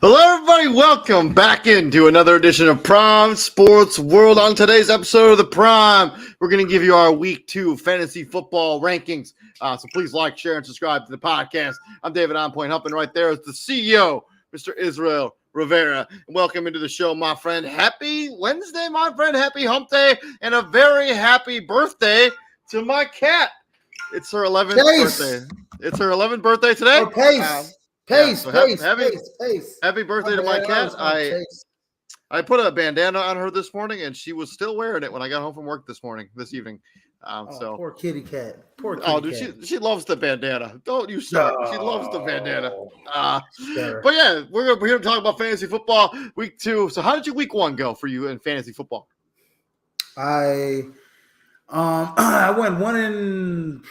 Hello, everybody. Welcome back into another edition of Prime Sports World. On today's episode of the Prime, we're going to give you our Week 2 fantasy football rankings. So please like, share, and subscribe to the podcast. I'm David On Point Humping. Right there is the CEO, Mr. Israel Rivera. Welcome into the show, my friend. Happy Wednesday, my friend. Happy Hump Day, and a very happy birthday to my cat. It's her 11th birthday. It's her 11th birthday today. Oh, Pace. Happy birthday to my cat. I put a bandana on her this morning, and she was still wearing it when I got home from work this evening. So poor kitty cat. She loves the bandana. Don't you start. She loves the bandana. But yeah, we're here to talk about fantasy football week 2. So how did your week 1 go for you in fantasy football? I went 1 in.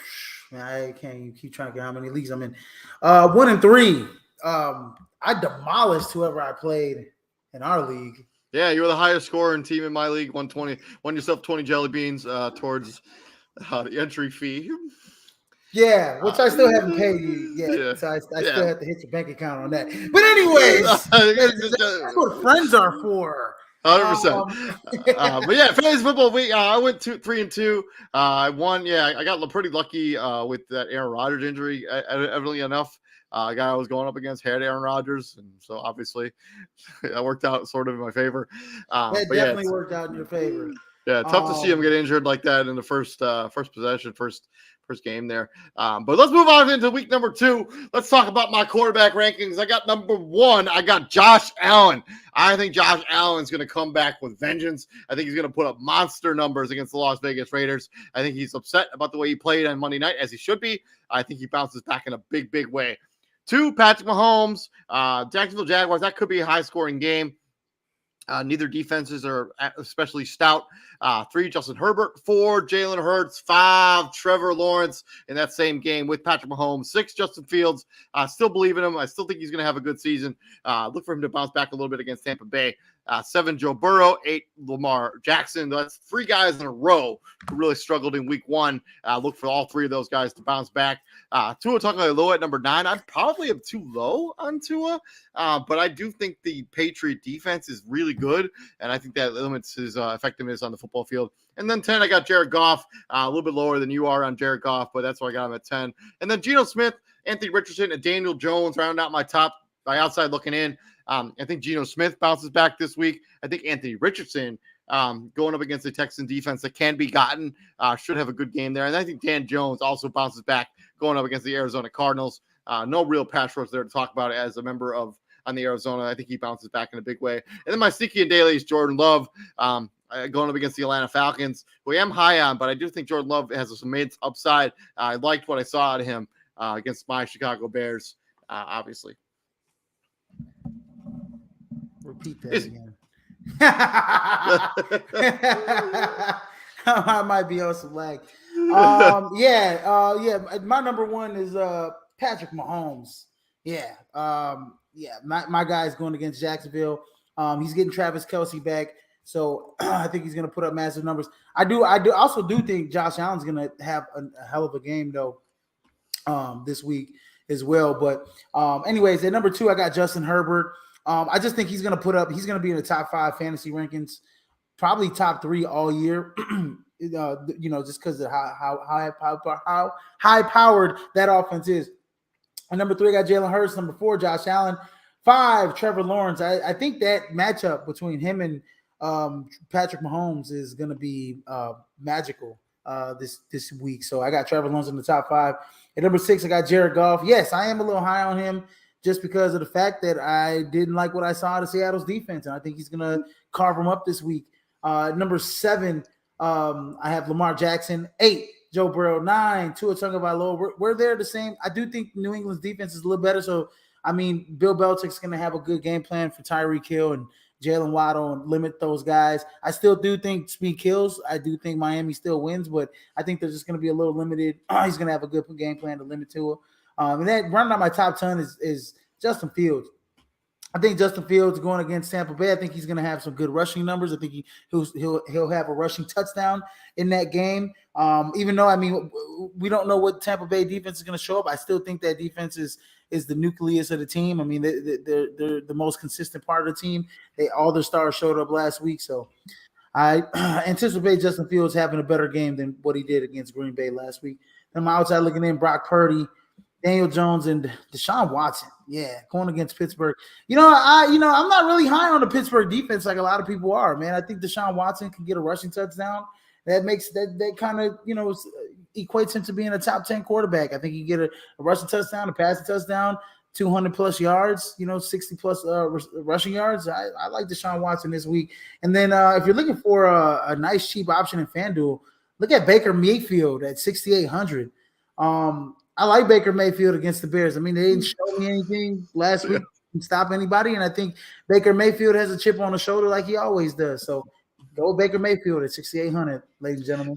I can't keep trying to get how many leagues I'm in. 1 and 3. I demolished whoever I played in our league. Yeah, you were the highest scoring team in my league. 120. Won yourself 20 jelly beans towards the entry fee. Yeah, which I still haven't paid you yet. Yeah. So I still have to hit your bank account on that. But anyways, that's what friends are for. 100%. But yeah, fantasy football week. I went 3 and 2. I won. Yeah, I got pretty lucky with that Aaron Rodgers injury. Evidently enough, the guy I was going up against had Aaron Rodgers, and so obviously that worked out sort of in my favor. That definitely worked out in your favor. Yeah, tough to see him get injured like that in the first possession, first game there. But let's move on into week number 2. Let's talk about my quarterback rankings. I got number 1. I got Josh Allen. I think Josh Allen's going to come back with vengeance. I think he's going to put up monster numbers against the Las Vegas Raiders. I think he's upset about the way he played on Monday night, as he should be. I think he bounces back in a big, big way. 2, Patrick Mahomes, Jacksonville Jaguars. That could be a high-scoring game. Neither defenses are especially stout. 3, Justin Herbert. 4, Jalen Hurts. 5, Trevor Lawrence in that same game with Patrick Mahomes. 6, Justin Fields. I still believe in him. I still think he's going to have a good season. Look for him to bounce back a little bit against Tampa Bay. 7, Joe Burrow, 8, Lamar Jackson. That's 3 guys in a row who really struggled in week 1. Look for all 3 of those guys to bounce back. Tua Tagovailoa at number 9. I'd probably have too low on Tua, but I do think the Patriot defense is really good, and I think that limits his effectiveness on the football field. And then 10, I got Jared Goff, a little bit lower than you are on Jared Goff, but that's why I got him at 10. And then Geno Smith, Anthony Richardson, and Daniel Jones round out my top by outside looking in. I think Geno Smith bounces back this week. I think Anthony Richardson, going up against the Texan defense that can be gotten, should have a good game there. And I think Dan Jones also bounces back going up against the Arizona Cardinals. No real pass rush there to talk about as a member of on the Arizona. I think he bounces back in a big way. And then my sneaky and daily is Jordan Love. Going up against the Atlanta Falcons, who I am high on, but I do think Jordan Love has some immense upside. I liked what I saw out of him against my Chicago Bears, obviously. Repeat that again. I might be on some lag. My number 1 is Patrick Mahomes. My guy's going against Jacksonville. He's getting Travis Kelce back. So I think he's going to put up massive numbers. I also think Josh Allen's going to have a hell of a game though this week as well. But anyways, at number 2, I got Justin Herbert. I just think he's going to be in the top 5 fantasy rankings, probably top 3 all year. Just because of how high powered that offense is. And number 3, I got Jalen Hurts. Number 4, Josh Allen. 5, Trevor Lawrence. I think that matchup between him and Patrick Mahomes is going to be magical this week. So I got Trevor Lawrence in the top 5. At number 6, I got Jared Goff. Yes, I am a little high on him just because of the fact that I didn't like what I saw out of Seattle's defense, and I think he's going to carve them up this week. Number 7, I have Lamar Jackson. 8, Joe Burrow. 9, Tua Tagovailoa. We're there the same. I do think New England's defense is a little better. So, I mean, Bill Belichick's going to have a good game plan for Tyreek Hill and Jalen Waddle and limit those guys. I still do think speed kills. I do think Miami still wins, but I think they're just going to be a little limited. He's going to have a good game plan to limit Tua. And then running out my top 10 is Justin Fields. I think Justin Fields going against Tampa Bay. I think he's going to have some good rushing numbers. I think he'll have a rushing touchdown in that game. Even though we don't know what Tampa Bay defense is going to show up, I still think that defense is the nucleus of the team. I mean, they're the most consistent part of the team. All their stars showed up last week, so I anticipate Justin Fields having a better game than what he did against Green Bay last week. And my outside looking in, Brock Purdy, Daniel Jones, and Deshaun Watson. Yeah, going against Pittsburgh. I'm not really high on the Pittsburgh defense like a lot of people are, man. I think Deshaun Watson can get a rushing touchdown. That makes that kind of, equates him to being a top 10 quarterback. I think he can get a rushing touchdown, a passing touchdown, 200 plus yards, 60 plus rushing yards. I like Deshaun Watson this week. And then if you're looking for a nice cheap option in FanDuel, look at Baker Mayfield at 6,800. I like Baker Mayfield against the Bears. I mean, they didn't show me anything last week to stop anybody, and I think Baker Mayfield has a chip on the shoulder like he always does. So go Baker Mayfield at 6,800, ladies and gentlemen.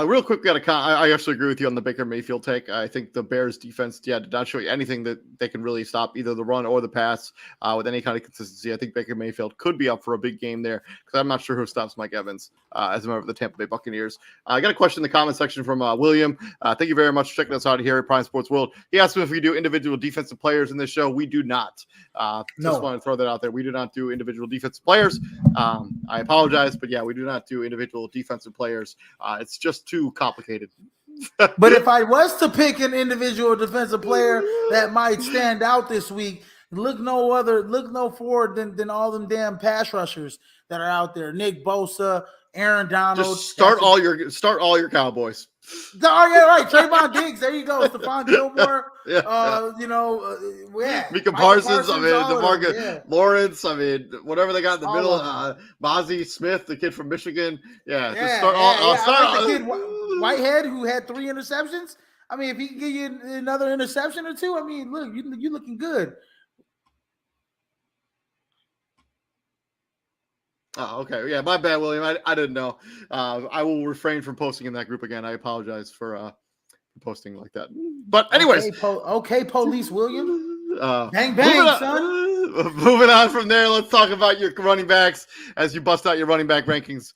Real quick, I actually agree with you on the Baker Mayfield take. I think the Bears defense, did not show you anything that they can really stop either the run or the pass with any kind of consistency. I think Baker Mayfield could be up for a big game there because I'm not sure who stops Mike Evans as a member of the Tampa Bay Buccaneers. I got a question in the comment section from William. Thank you very much for checking us out here at Prime Sports World. He asked me if we do individual defensive players in this show. We do not. Just want to throw that out there. We do not do individual defensive players. I apologize, but yeah, we do not do individual defensive players. It's just too complicated. But if I was to pick an individual defensive player that might stand out this week, look no forward than all them damn pass rushers that are out there. Nick Bosa, Aaron Donald. Just start all your Cowboys. Oh, yeah, right. Trayvon Diggs. There you go. Stephon Gilmore. Micah Parsons. DeMarcus Lawrence. Whatever they got in the middle. Mozzie Smith, the kid from Michigan. Just start the kid Whitehead, who had 3 interceptions. I mean, if he can give you another interception or 2, I mean, look, you're looking good. Oh, okay. Yeah, my bad, William. I didn't know. I will refrain from posting in that group again. I apologize for posting like that. But anyways. Okay, police William. Bang, bang, son. Moving on from there, let's talk about your running backs as you bust out your running back rankings.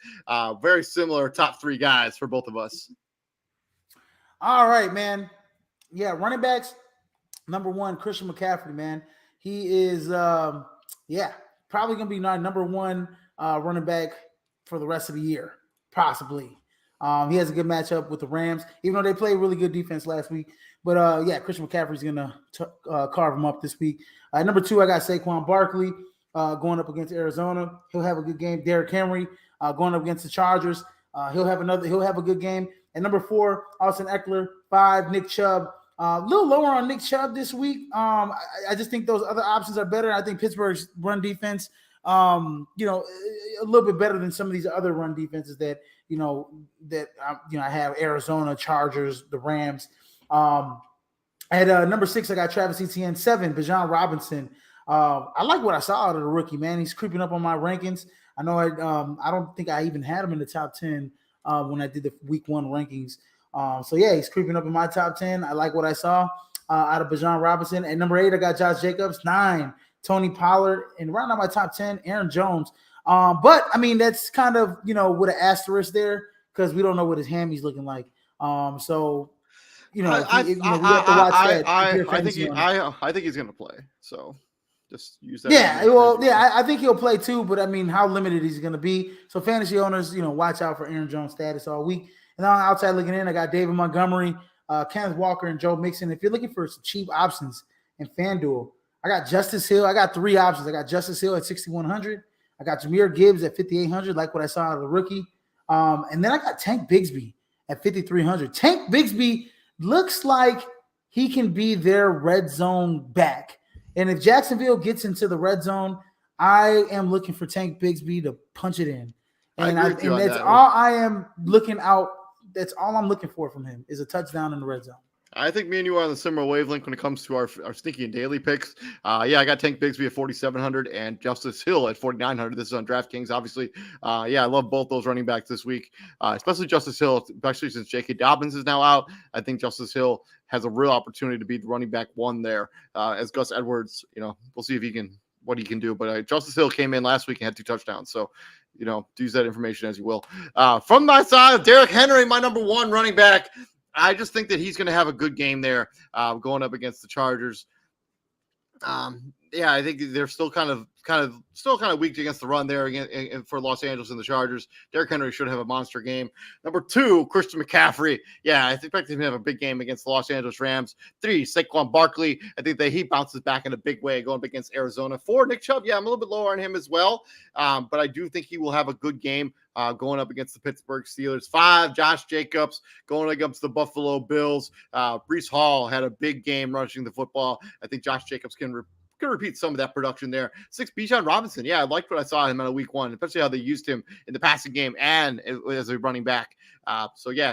Very similar top three guys for both of us. All right, man. Yeah, running backs. Number one, Christian McCaffrey, man. He is, probably going to be our number one running back for the rest of the year, possibly. He has a good matchup with the Rams, even though they played really good defense last week. But, Christian McCaffrey's going to carve him up this week. Number two, I got Saquon Barkley going up against Arizona. He'll have a good game. Derrick Henry going up against the Chargers. He'll have a good game. And number four, Austin Eckler. 5, Nick Chubb. A little lower on Nick Chubb this week. I just think those other options are better. I think Pittsburgh's run defense, a little bit better than some of these other run defenses that I have: Arizona, Chargers, the Rams. At number 6, I got Travis Etienne. 7, Bijan Robinson. I like what I saw out of the rookie, man. He's creeping up on my rankings. I know I don't think I even had him in the top 10 when I did the week 1 rankings. He's creeping up in my top 10. I like what I saw out of Bijan Robinson. At number 8, I got Josh Jacobs. 9, Tony Pollard. And right now my top 10, Aaron Jones. But I mean, that's kind of, with an asterisk there because we don't know what his hammy's looking like. We have to watch that. I think he's going to play. So just use that. I think he'll play too. But I mean, how limited he's going to be. So fantasy owners, watch out for Aaron Jones' status all week. And on outside looking in, I got David Montgomery, Kenneth Walker, and Joe Mixon. If you're looking for some cheap options in FanDuel, I got Justice Hill. I got 3 options. I got Justice Hill at 6,100. I got Jahmyr Gibbs at 5,800, like what I saw out of the rookie. And then I got Tank Bigsby at 5,300. Tank Bigsby looks like he can be their red zone back. And if Jacksonville gets into the red zone, I am looking for Tank Bigsby to punch it in. And that's all I am looking out. That's all I'm looking for from him is a touchdown in the red zone. I think me and you are on the similar wavelength when it comes to our sneaky and daily picks. I got Tank Bigsby at 4,700 and Justice Hill at 4,900. This is on DraftKings, obviously. I love both those running backs this week, especially Justice Hill, especially since J.K. Dobbins is now out. I think Justice Hill has a real opportunity to be the running back 1 there. As Gus Edwards, we'll see if what he can do. But Justice Hill came in last week and had 2 touchdowns. So, use that information as you will. From my side, Derrick Henry, my number 1 running back. I just think that he's going to have a good game there going up against the Chargers. I think they're still kind of weak against the run there again for Los Angeles and the Chargers. Derrick Henry should have a monster game. Number 2, Christian McCaffrey. I expect him to have a big game against the Los Angeles Rams. 3, Saquon Barkley. I think that he bounces back in a big way going up against Arizona. 4, Nick Chubb. I'm a little bit lower on him as well, but I do think he will have a good game going up against the Pittsburgh Steelers. 5, Josh Jacobs going against the Buffalo Bills. Breece Hall had a big game rushing the football. I think Josh Jacobs can repeat some of that production there. 6, Bijan Robinson. I liked what I saw him in week 1, especially how they used him in the passing game and as a running back.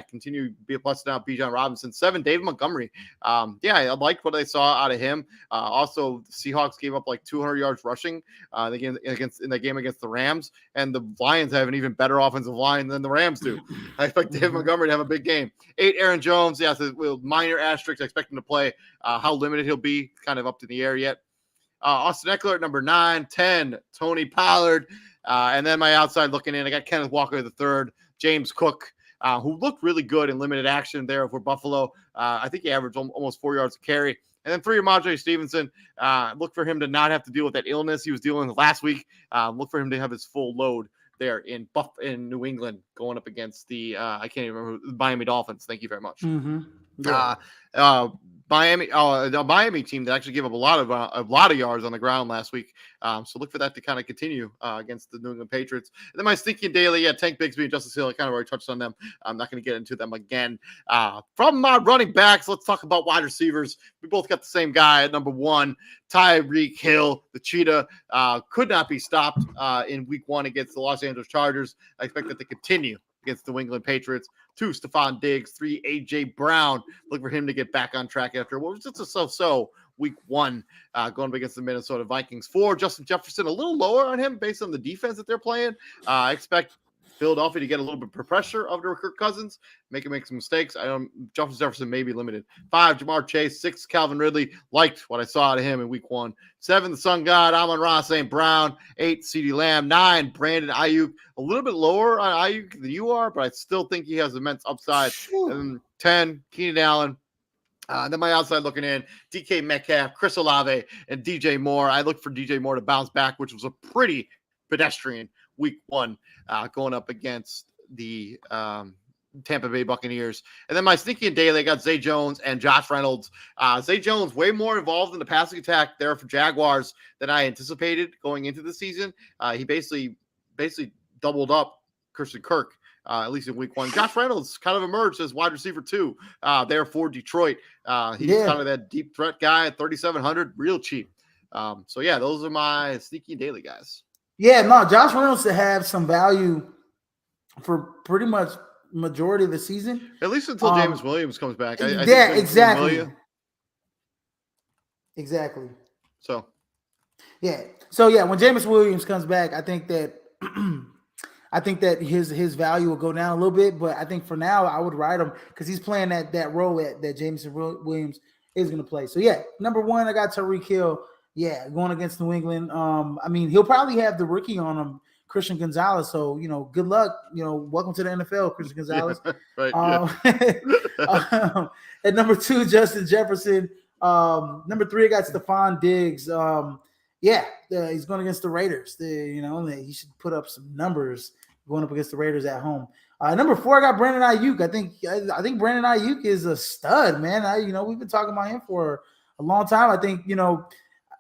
Continue to be a plus now. Bijan Robinson. 7, David Montgomery. I liked what I saw out of him. Also, the Seahawks gave up like 200 yards rushing in that game against the Rams, and the Lions have an even better offensive line than the Rams do. I expect David Montgomery to have a big game. 8, Aaron Jones. So minor asterisk. I expect him to play. How limited he'll be, kind of up to the air yet. Austin Eckler at number 9, 10, Tony Pollard. And then my outside looking in, I got Kenneth Walker III, James Cook, who looked really good in limited action there for Buffalo. I think he averaged almost 4 yards a carry. And then 3, Ramondre Stevenson. Look for him to not have to deal with that illness he was dealing with last week. Look for him to have his full load there in New England going up against the I can't even remember, Miami Dolphins. Thank you very much. Mm-hmm. Yeah. The Miami team that actually gave up a lot of yards on the ground last week. So look for that to kind of continue against the New England Patriots. And then my sneaky daily, Tank Bigsby and Justice Hill. I kind of already touched on them. I'm not going to get into them again. From my running backs, let's talk about wide receivers. We both got the same guy at number 1, Tyreek Hill, the Cheetah. Could not be stopped in week 1 against the Los Angeles Chargers. I expect that to continue against the New England Patriots. 2, Stephon Diggs. 3, A.J. Brown. Look for him to get back on track after what was just a so-so week 1 going up against the Minnesota Vikings. 4, Justin Jefferson. A little lower on him based on the defense that they're playing. I expect Philadelphia to get a little bit of pressure over Kirk Cousins, make him make some mistakes. Justin Jefferson may be limited. 5, Jamar Chase. 6, Calvin Ridley. Liked what I saw out of him in week 1. 7, the Sun God, Amon-Ra St. Brown. 8, CeeDee Lamb. 9, Brandon Ayuk. A little bit lower on Ayuk than you are, but I still think he has immense upside. And 10, Keenan Allen. Then my outside looking in, DK Metcalf, Chris Olave, and DJ Moore. I look for DJ Moore to bounce back, which was a pretty pedestrian week 1 going up against the Tampa Bay Buccaneers. And then my sneaky and daily, I got Zay Jones and Josh Reynolds. Zay Jones way more involved in the passing attack there for Jaguars than I anticipated going into the season. He basically doubled up Christian Kirk. At least in week 1. Josh Reynolds kind of emerged as wide receiver 2 there for Detroit. He's kind of that deep threat guy at 3,700, real cheap. So, yeah, those are my sneaky and daily guys. Yeah, no, Josh Reynolds to have some value for pretty much majority of the season. At least until James Williams comes back. I exactly. Exactly. So, when James Williams comes back, I think that his value will go down a little bit, but I think for now I would ride him because he's playing that role that Jameson Williams is going to play. So number 1, I got Tyreek Hill. Yeah, going against New England. I mean, he'll probably have the rookie on him, Christian Gonzalez. So good luck. Welcome to the NFL, Christian Gonzalez. Right. At number 2, Justin Jefferson. Number 3, I got Stephon Diggs. He's going against the Raiders. He should put up some numbers going up against the Raiders at home. Number 4, I got Brandon Ayuk. I think Brandon Ayuk is a stud, man. We've been talking about him for a long time. I think,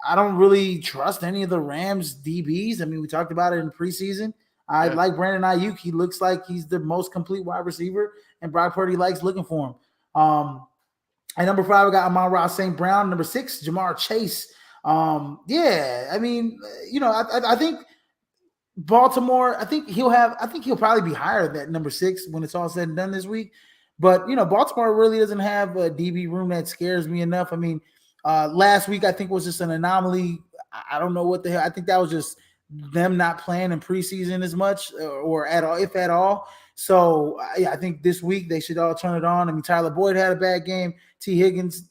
I don't really trust any of the Rams DBs. I mean, we talked about it in preseason. I like Brandon Ayuk. He looks like he's the most complete wide receiver, and Brock Purdy likes looking for him. At number 5, I got Amon-Ra St. Brown. Number 6, Jamar Chase. I think Baltimore, I think he'll probably be higher than number 6 when it's all said and done this week. But, Baltimore really doesn't have a DB room that scares me enough. I mean, last week I think was just an anomaly. I don't know what the hell. I think that was just them not playing in preseason as much or at all, if at all. So, I think this week they should all turn it on. I mean, Tyler Boyd had a bad game. T. Higgins,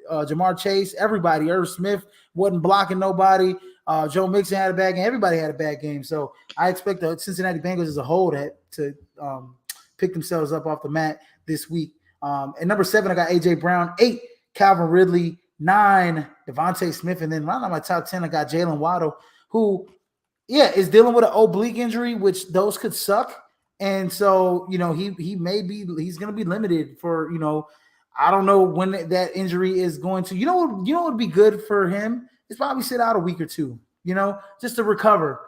Jamar Chase, everybody, Irv Smith wasn't blocking nobody. Joe Mixon had a bad game. Everybody had a bad game. So I expect the Cincinnati Bengals as a whole to pick themselves up off the mat this week. At number 7, I got A.J. Brown. 8, Calvin Ridley. 9, Devontae Smith. And then right on my top 10, I got Jalen Waddle, who, is dealing with an oblique injury, which those could suck. And so, he's going to be limited for, I don't know when that injury is going to, what would be good for him is probably sit out a week or 2, just to recover.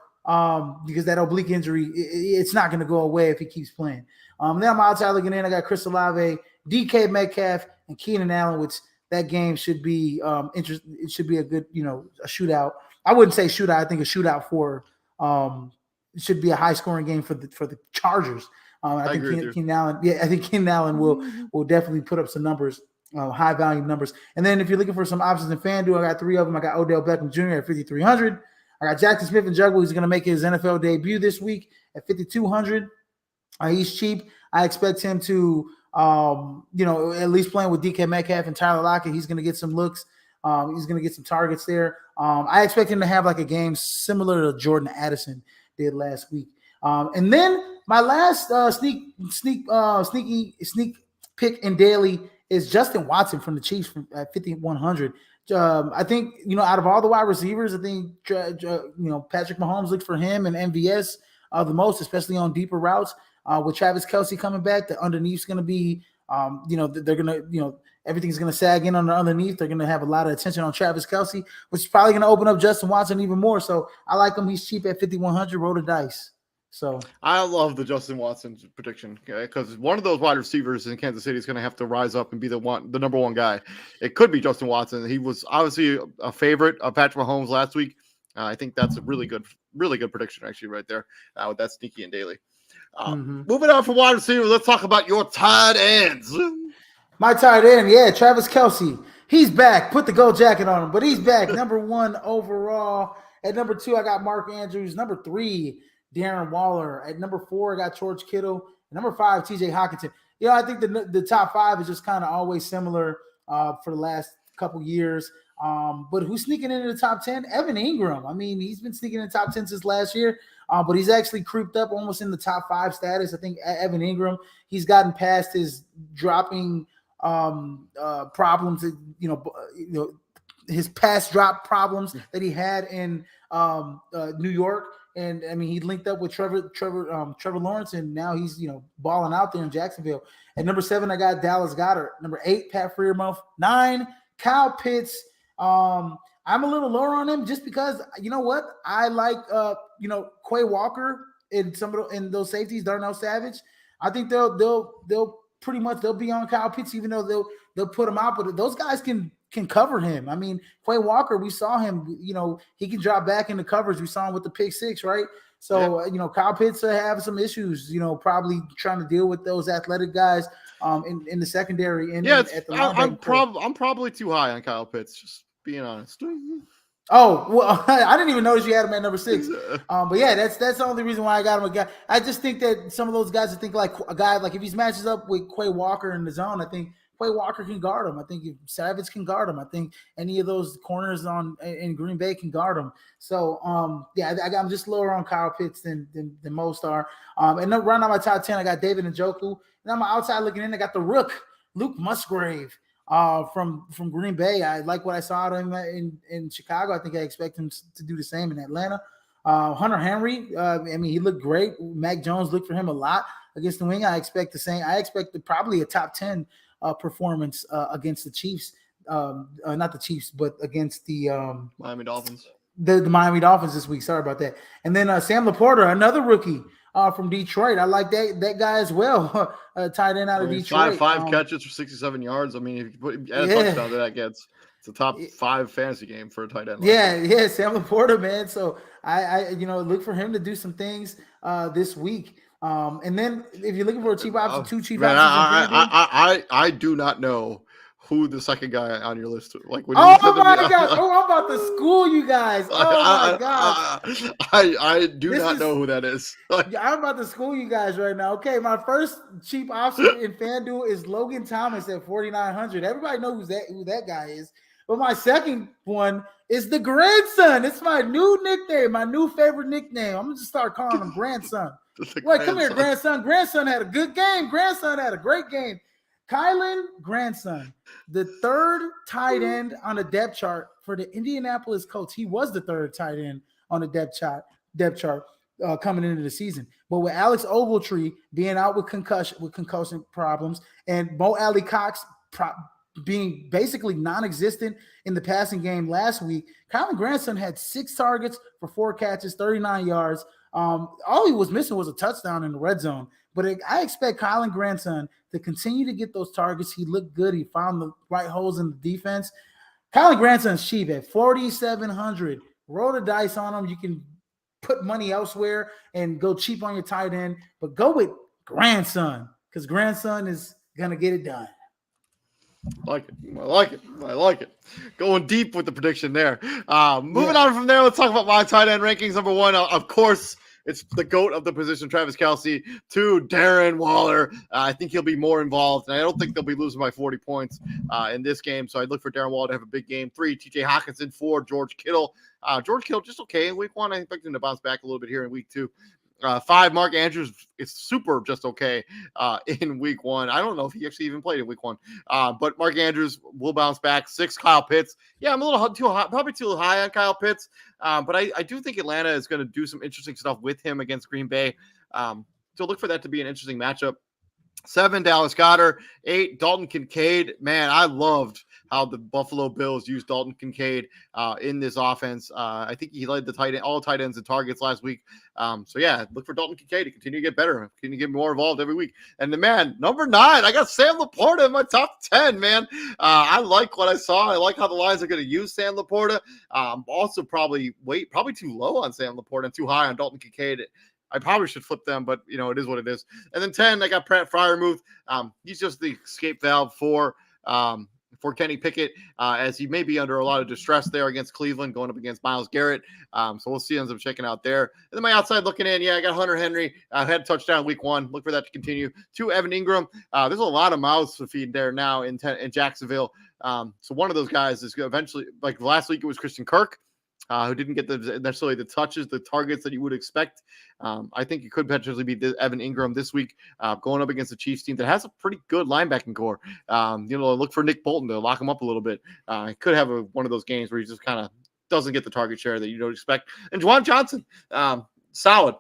Because that oblique injury, it's not going to go away if he keeps playing. Then I'm outside looking in. I got Chris Olave, DK Metcalf, and Keenan Allen, which that game should be interesting. It should be a good, a shootout. I wouldn't say shootout. I think a shootout for it should be a high scoring game for the Chargers. I think Keenan Allen. Yeah, I think Keenan Allen will definitely put up some numbers, high value numbers. And then if you're looking for some options in FanDuel, I got 3 of them. I got Odell Beckham Jr. at 5,300. I got Jackson Smith and Juggle. He's going to make his NFL debut this week at 5,200. He's cheap. I expect him to, at least playing with DK Metcalf and Tyler Lockett. He's going to get some looks. He's going to get some targets there. I expect him to have like a game similar to Jordan Addison did last week. And then my last sneak pick in daily is Justin Watson from the Chiefs at 5,100. I think, out of all the wide receivers, I think, Patrick Mahomes looked for him and MVS the most, especially on deeper routes. With Travis Kelce coming back, the underneath's going to be, they're going to, everything's going to sag in on the underneath. They're going to have a lot of attention on Travis Kelce, which is probably going to open up Justin Watson even more. So I like him. He's cheap at 5,100. Roll the dice. So I love the Justin Watson prediction because one of those wide receivers in Kansas City is going to have to rise up and be the number one guy. It could be Justin Watson. He was obviously a favorite of Patrick Mahomes last week. I think that's a really good prediction actually right there with that sneaky and daily. Moving on from wide receiver, let's talk about your tight ends. My tight end, Travis Kelce. He's back. Put the gold jacket on him, but he's back. Number 1 overall. At number 2, I got Mark Andrews. Number 3, Darren Waller. At number 4, I got George Kittle. At number 5, TJ Hockenson. I think the top 5 is just kind of always similar for the last couple years. But who's sneaking into the top 10? Evan Ingram. I mean, he's been sneaking in the top 10 since last year, but he's actually creeped up almost in the top 5 status. I think Evan Ingram, he's gotten past his dropping problems, his pass drop problems that he had in New York. And I mean, he linked up with Trevor Lawrence, and now he's balling out there in Jacksonville. At number 7, I got Dallas Goedert. Number 8, Pat Freiermuth. 9, Kyle Pitts. I'm a little lower on him just because you know what, I like Quay Walker in in those safeties. Darnell Savage. I think they'll pretty much be on Kyle Pitts, even though they'll put him out, but those guys can cover him. I mean, Quay Walker, we saw him, he can drop back into coverage. We saw him with the pick 6, right? So, Kyle Pitts have some issues, probably trying to deal with those athletic guys in the secondary. And I'm probably too high on Kyle Pitts, just being honest. Oh, well, I didn't even notice you had him at number 6. But yeah, that's the only reason why I got him. I just think that some of those guys, I think like a guy, like if he matches up with Quay Walker in the zone, I think Quay Walker can guard him. I think Savage can guard him. I think any of those corners in Green Bay can guard him. So, I'm just lower on Kyle Pitts than most are. And then right now my top 10, I got David Njoku. And I'm outside looking in, I got the Rook, Luke Musgrave. From Green Bay. I like what I saw out of him in Chicago. I think I expect him to do the same in Atlanta. Hunter Henry, he looked great. Mac Jones looked for him a lot against the wing. I expect the same. I expect probably a top 10 performance against the Chiefs. Not the Chiefs, but against the Miami Dolphins. The Miami Dolphins this week. Sorry about that. And then Sam Laporta, another rookie. From Detroit. I like that guy as well. Tight end out of Detroit. Five catches for 67 yards. I mean, if you put a touchdown that gets, it's a top 5 fantasy game for a tight end. Yeah, Sam Laporta, man. So I look for him to do some things this week. And then if you're looking for a cheap option, 2 cheap options. I do not know who the second guy on your list? Like, when my God! I'm about to school you guys. Oh my God! I do not know who that is. I'm about to school you guys right now. Okay, my first cheap option in FanDuel is Logan Thomas at 4,900. Everybody knows who that guy is. But my second one is the grandson. It's my new nickname, my new favorite nickname. I'm gonna just start calling him grandson. Wait, come here, grandson. Grandson had a good game. Grandson had a great game. Kylan Grandson, the 3rd tight end on the depth chart for the Indianapolis Colts. He was the 3rd tight end on the depth chart coming into the season. But with Alex Ogletree being out with concussion problems, and Mo Alley Cox being basically non-existent in the passing game last week, Kylan Grandson had 6 targets for 4 catches, 39 yards. All he was missing was a touchdown in the red zone. But I expect Kylan Grandson to continue to get those targets. He looked good. He found the right holes in the defense. Kylan Grandson's cheap at 4,700. Roll the dice on him. You can put money elsewhere and go cheap on your tight end, but go with Grandson because Grandson is going to get it done. I like it. Going deep with the prediction there. Moving on from there, let's talk about my tight end rankings. Number 1, of course, it's the GOAT of the position, Travis Kelce. 2, Darren Waller. I think he'll be more involved, and I don't think they'll be losing by 40 points in this game. So I'd look for Darren Waller to have a big game. 3, TJ Hockenson. 4, George Kittle. George Kittle just okay in week 1. I expect him to bounce back a little bit here in week 2. 5, Mark Andrews is super just okay in week 1. I don't know if he actually even played in week 1, but Mark Andrews will bounce back. 6, Kyle Pitts. Yeah, I'm a little too high, probably too high on Kyle Pitts, but I do think Atlanta is going to do some interesting stuff with him against Green Bay. So look for that to be an interesting matchup. 7, Dallas Goedert. 8, Dalton Kincaid. Man, I loved how the Buffalo Bills used Dalton Kincaid in this offense. I think he led all tight ends and targets last week. So yeah, look for Dalton Kincaid to continue to get better, continue to get more involved every week. And the man, number 9, I got Sam Laporta in my top 10, man. I like what I saw. I like how the Lions are going to use Sam Laporta. Also probably too low on Sam Laporta and too high on Dalton Kincaid. I probably should flip them, but it is what it is. And then 10, I got Pat Freiermuth. He's just the escape valve for for Kenny Pickett, as he may be under a lot of distress there against Cleveland, going up against Myles Garrett. So we'll see ends up checking out there. And then my outside looking in, I got Hunter Henry. Had a touchdown week 1. Look for that to continue. 2, Evan Ingram. There's a lot of mouths to feed there now in Jacksonville. So one of those guys is eventually, like last week, it was Christian Kirk. Who didn't get necessarily the touches, the targets that you would expect. I think it could potentially be Evan Ingram this week, going up against the Chiefs team that has a pretty good linebacking core. Look for Nick Bolton to lock him up a little bit. Could have one of those games where he just kind of doesn't get the target share that you don't expect. And Juwan Johnson, solid,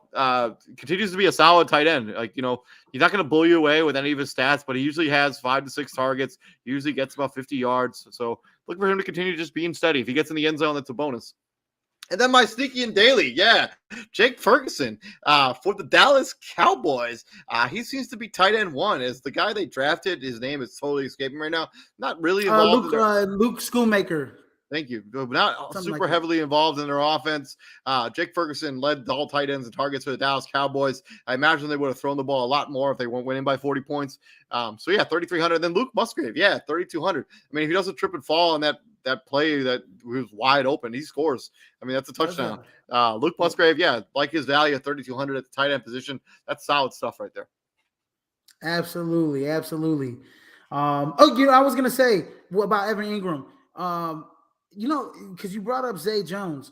continues to be a solid tight end. He's not going to blow you away with any of his stats, but he usually has 5 to 6 targets. He usually gets about 50 yards. So look for him to continue just being steady. If he gets in the end zone, that's a bonus. And then my sneaky and daily, Jake Ferguson for the Dallas Cowboys. He seems to be tight end 1 as the guy they drafted. His name is totally escaping right now. Not really involved. Luke Schoonmaker. Thank you. Not something super heavily involved in their offense. Jake Ferguson led all tight ends and targets for the Dallas Cowboys. I imagine they would have thrown the ball a lot more if they weren't winning by 40 points. 3,300. Then Luke Musgrave, 3,200. I mean, if he doesn't trip and fall on that play that was wide open, he scores. I mean, that's a touchdown. Luke Musgrave, like his value at 3,200 at the tight end position. That's solid stuff right there. Absolutely. I was going to say about Evan Ingram. Because you brought up Zay Jones,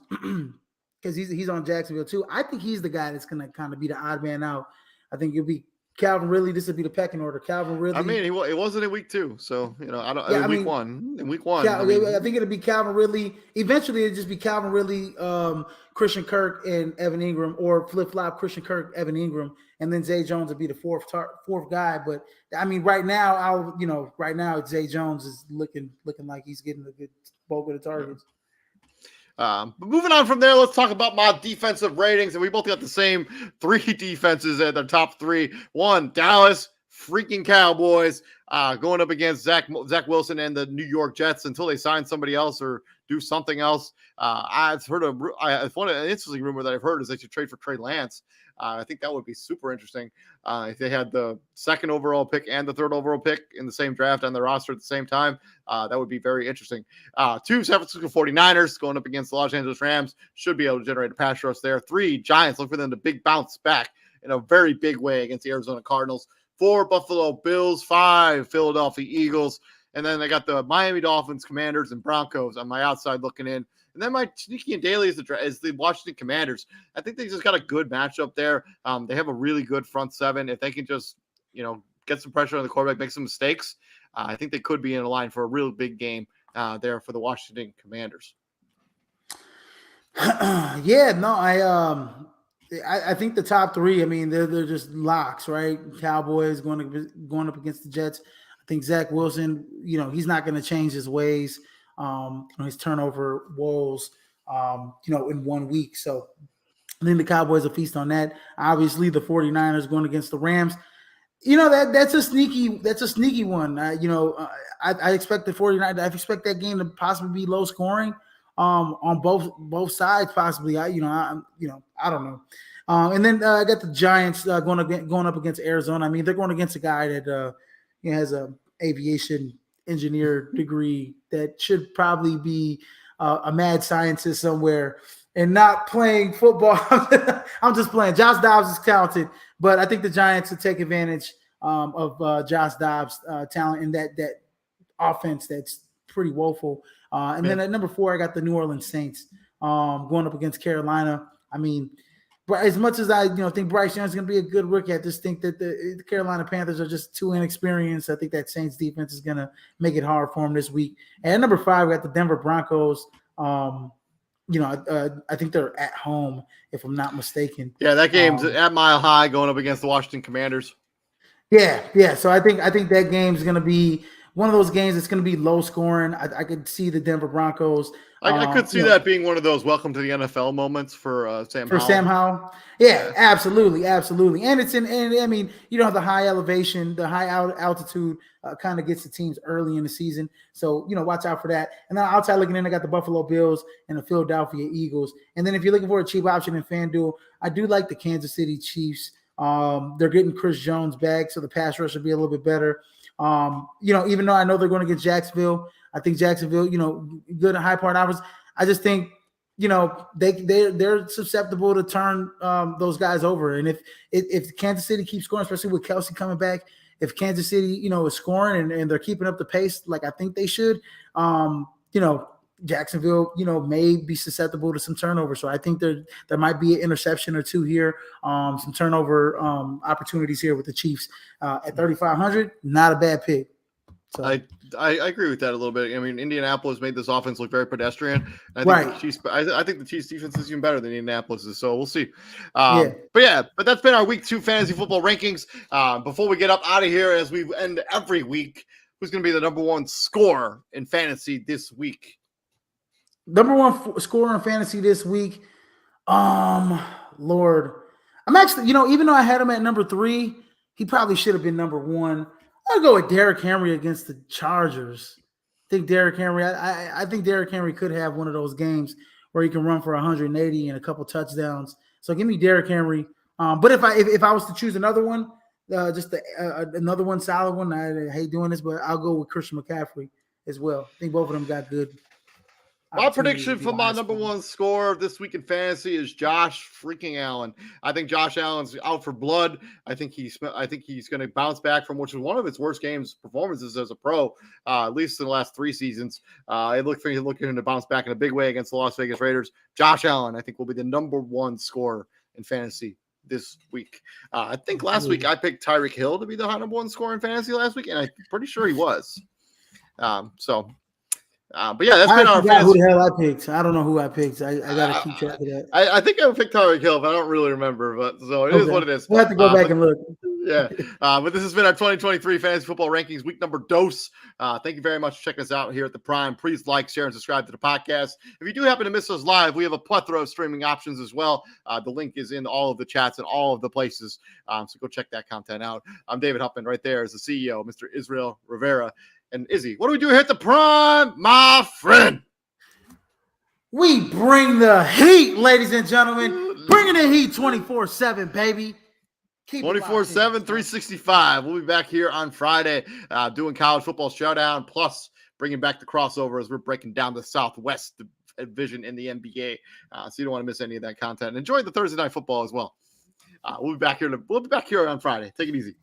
because he's on Jacksonville too. I think he's the guy that's going to kind of be the odd man out. I think it'll be Calvin Ridley. This would be the pecking order. Calvin Ridley. I mean, it wasn't in week 2, so I don't. Week one. In week 1, I think it'll be Calvin Ridley. Eventually, it'll just be Calvin Ridley, Christian Kirk, and Evan Ingram, or flip flop Christian Kirk, Evan Ingram, and then Zay Jones will be the fourth guy. But I mean, right now, Zay Jones is looking like he's getting a good bulk of the targets. But moving on from there, let's talk about my defensive ratings. And we both got the same 3 defenses at the top 3. 1, Dallas freaking Cowboys, going up against Zach Wilson and the New York Jets until they sign somebody else or do something else. I've heard an interesting rumor that I've heard is they should trade for Trey Lance. I think that would be super interesting if they had the 2nd overall pick and the 3rd overall pick in the same draft on the roster at the same time. That would be very interesting. 2, San Francisco 49ers going up against the Los Angeles Rams. Should be able to generate a pass rush there. 3, Giants. Look for them to big bounce back in a very big way against the Arizona Cardinals. 4, Buffalo Bills. 5, Philadelphia Eagles. And then I got the Miami Dolphins, Commanders, and Broncos on my outside looking in. And then my sneaky and daily is the Washington Commanders. I think they just got a good matchup there. They have a really good front 7. If they can just, get some pressure on the quarterback, make some mistakes, I think they could be in a line for a real big game there for the Washington Commanders. I think the top 3, I mean, they're just locks, right? Cowboys going up against the Jets. I think Zach Wilson, he's not going to change his ways. His turnover woes, in 1 week. So I think the Cowboys will feast on that. Obviously, the 49ers going against the Rams. That's a sneaky one. I expect the 49ers. I expect that game to possibly be low scoring on both sides, possibly. I don't know. And then I got the Giants going up against Arizona. I mean, they're going against a guy that has a aviation engineer degree that should probably be a mad scientist somewhere and not playing football. I'm just playing. Josh Dobbs is talented, but I think the Giants will take advantage of Josh Dobbs' talent in that offense that's pretty woeful. And then at number 4, I got the New Orleans Saints going up against Carolina. I mean, but as much as I think Bryce Young is going to be a good rookie, I just think that the Carolina Panthers are just too inexperienced. I think that Saints defense is going to make it hard for them this week. And at number 5, we got the Denver Broncos. I think they're at home, if I'm not mistaken. Yeah, that game's at Mile High going up against the Washington Commanders. Yeah. So I think that game's going to be one of those games that's going to be low scoring. I could see the Denver Broncos. I could see that being one of those welcome to the NFL moments for Sam Howell. Sam Howell. Yeah, absolutely. And it's the high elevation, the high altitude kind of gets the teams early in the season. So, watch out for that. And then outside looking in, I got the Buffalo Bills and the Philadelphia Eagles. And then if you're looking for a cheap option in FanDuel, I do like the Kansas City Chiefs. They're getting Chris Jones back, so the pass rush will be a little bit better. Even though I know they're going to get Jacksonville, I think Jacksonville, good and high part hours. I just think, they're susceptible to turn those guys over. And if Kansas City keeps scoring, especially with Kelsey coming back, if Kansas City, is scoring and they're keeping up the pace like I think they should, Jacksonville, may be susceptible to some turnover. So I think there might be an interception or two here, some turnover opportunities here with the Chiefs at 3,500. Not a bad pick. So I agree with that a little bit. I mean, Indianapolis made this offense look very pedestrian. I think the Chiefs defense is even better than Indianapolis's, so we'll see. But that's been our week 2 fantasy football rankings. Before we get up out of here, as we end every week, who's going to be the number 1 scorer in fantasy this week? Number 1 scorer in fantasy this week. Lord, I'm actually, even though I had him at number 3, he probably should have been number 1. I'll go with Derrick Henry against the Chargers. I think Derrick Henry. I think Derrick Henry could have one of those games where he can run for 180 and a couple touchdowns. So give me Derrick Henry. But if I was to choose another one, another one solid one, I hate doing this, but I'll go with Christian McCaffrey as well. I think both of them got good. My prediction for my number 1 scorer this week in fantasy is Josh freaking Allen. I think Josh Allen's out for blood. I think he's going to bounce back from which was one of his worst performances as a pro, at least in the last 3 seasons. I look for him to bounce back in a big way against the Las Vegas Raiders. Josh Allen, I think, will be the number 1 scorer in fantasy this week. I think last week I picked Tyreek Hill to be the number 1 scorer in fantasy last week, and I'm pretty sure he was. But yeah, that's been our fantasy. Who the hell I picked? I don't know who I picked. I gotta keep track of that. I think I picked Tyreek Hill, but I don't really remember. But so it is what it is. We'll have to go back and look. Yeah. But this has been our 2023 fantasy football rankings, week number dose. Thank you very much for checking us out here at the Prime. Please like, share, and subscribe to the podcast. If you do happen to miss us live, we have a plethora of streaming options as well. The link is in all of the chats and all of the places. So go check that content out. I'm David Huffman. Right there is the CEO, Mr. Israel Rivera. And Izzy, what do we do here at the Prime, my friend? We bring the heat, ladies and gentlemen. Bringing the heat 24/7, baby. 24/7, 365. We'll be back here on Friday doing college football showdown, plus bringing back the crossover as we're breaking down the Southwest division in the NBA. So you don't want to miss any of that content. Enjoy the Thursday night football as well. We'll be back here on Friday. Take it easy.